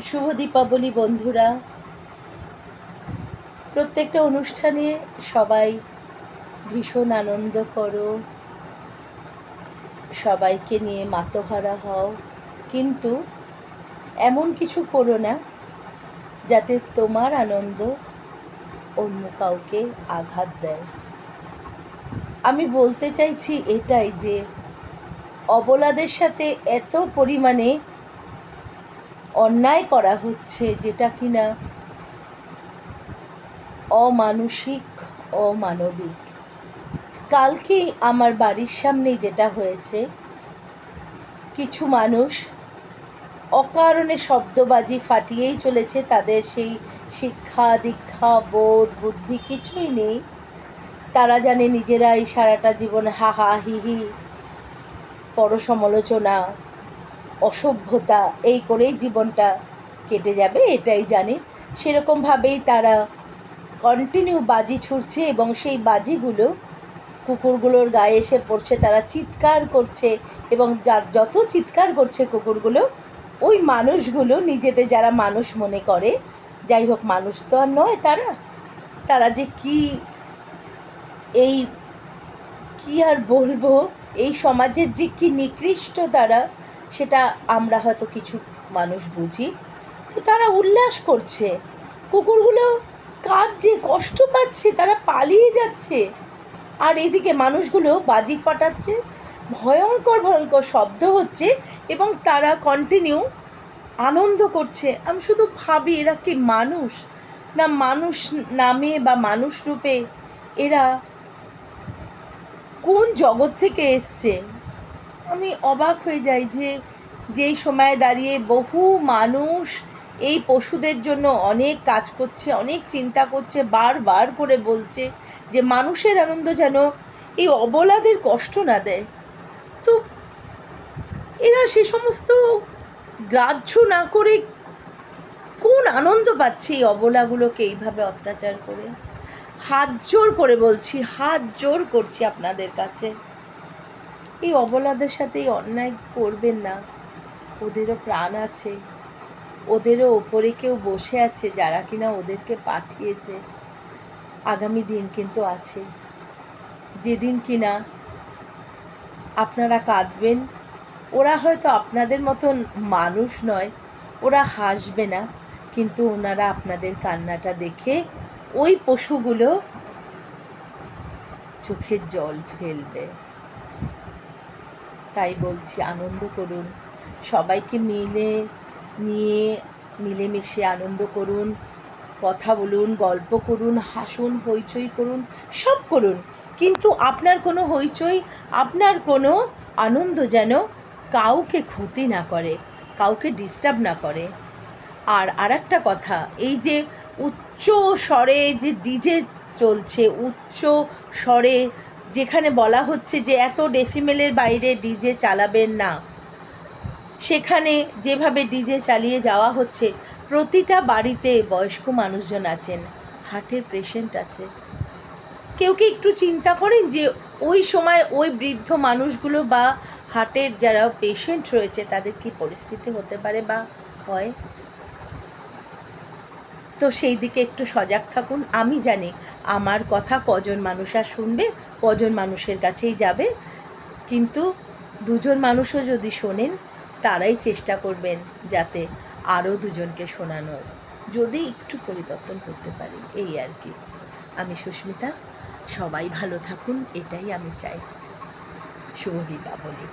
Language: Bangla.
শুভ দীপাবলি বন্ধুরা। প্রত্যেকটা অনুষ্ঠানে সবাই ভীষণ আনন্দ করো, সবাইকে নিয়ে মাতোহারা হও, কিন্তু এমন কিছু করো না যাতে তোমার আনন্দ অন্য কাউকে আঘাত দেয়। আমি বলতে চাইছি এটাই যে অবলাদের সাথে এত পরিমাণে অন্যায় করা হচ্ছে যেটা কিনা অমানুষিক, অমানবিক। কালকে আমার বাড়ির সামনে যেটা হয়েছে, কিছু মানুষ অকারণে শব্দবাজি ফাটিয়েই চলেছে। তাদের সেই শিক্ষা দীক্ষা বোধ বুদ্ধি কিছুই নেই। তারা জানে নিজেরাই সারাটা জীবন হা হা হি হি, পরসমালোচনা, অসভ্যতা এই করেই জীবনটা কেটে যাবে, এটাই জানে। সেরকমভাবেই তারা কন্টিনিউ বাজি ছুড়ছে এবং সেই বাজিগুলো কুকুরগুলোর গায়ে এসে পড়ছে। তারা চিৎকার করছে এবং যত চিৎকার করছে কুকুরগুলো, ওই মানুষগুলো নিজেদের যারা মানুষ মনে করে, যাই হোক মানুষ তো আর নয়, তারা যে কি আর বলবো, এই সমাজের যে কি নিকৃষ্ট তারা, সেটা আমরা হয়তো কিছু মানুষ বুঝি। তো তারা উল্লাস করছে, কুকুরগুলো কাঁদছে, কষ্ট পাচ্ছে, তারা পালিয়ে যাচ্ছে, আর এদিকে মানুষগুলো বাজি ফাটাচ্ছে, ভয়ঙ্কর ভয়ঙ্কর শব্দ হচ্ছে এবং তারা কন্টিনিউ আনন্দ করছে। আমি শুধু ভাবি, এরা কি মানুষ? না মানুষ নামে বা মানুষ রূপে এরা কোন জগৎ থেকে এসছে? আমি অবাক হয়ে যাই যে যেই সময়ে দাঁড়িয়ে বহু মানুষ এই পশুদের জন্য অনেক কাজ করছে, অনেক চিন্তা করছে, বারবার করে বলছে যে মানুষের আনন্দ যেন এই অবলাদের কষ্ট না দেয়, তো এরা সে সমস্ত গ্রাহ্য না করে কোন আনন্দ পাচ্ছে এই অবলাগুলোকে এইভাবে অত্যাচার করে? হাত জোর করে বলছি, হাত জোর করছি আপনাদের কাছে, এই অবলাদের সাথে এই অন্যায় করবেন না। ওদেরও প্রাণ আছে, ওদেরও ওপরে কেউ বসে আছে যারা কিনা ওদেরকে পাঠিয়েছে। আগামী দিন কিন্তু আছে, যেদিন কিনা আপনারা কাঁদবেন। ওরা হয়তো আপনাদের মতন মানুষ নয়, ওরা হাসবে না, কিন্তু ওনারা আপনাদের কান্নাটা দেখে ওই পশুগুলো চোখের জল ফেলবে। তাই বলছি, আনন্দ করুন, সবাইকে মিলেমিশে আনন্দ করুন, কথা বলুন, গল্প করুন, হাসুন, হইচই করুন, সব করুন, কিন্তু আপনার কোনো হইচই, আপনার কোনো আনন্দ যেন কাউকে ক্ষতি না করে, কাউকে ডিস্টার্ব না করে। আর একটা কথা, এই যে উচ্চ স্বরে যে ডিজে চলছে, উচ্চ স্বরে যেখানে বলা হচ্ছে যে এত ডেসিমেলের বাইরে ডিজে চালাবেন না, সেখানে যেভাবে ডিজে চালিয়ে যাওয়া হচ্ছে, প্রতিটা বাড়িতে বয়স্ক মানুষজন আছেন, হার্টের পেশেন্ট আছে। কেউ কি একটু চিন্তা করেন যে ওই সময় ওই বৃদ্ধ মানুষগুলো বা হার্টের যারা পেশেন্ট রয়েছে তাদের কি পরিস্থিতি হতে পারে বা হয়? তো সেই দিকে একটু সজাগ থাকুন। আমি জানি আমার কথা কজন মানুষ আর শুনবে, কজন মানুষের কাছেই যাবে, কিন্তু দুজন মানুষও যদি শোনেন, তারাই চেষ্টা করবেন যাতে আরও দুজনকে শোনানোর, যদি একটু পরিবর্তন করতে পারি, এই আর কি। আমি সুস্মিতা, সবাই ভালো থাকুন, এটাই আমি চাই। শুভ দীপাবলি।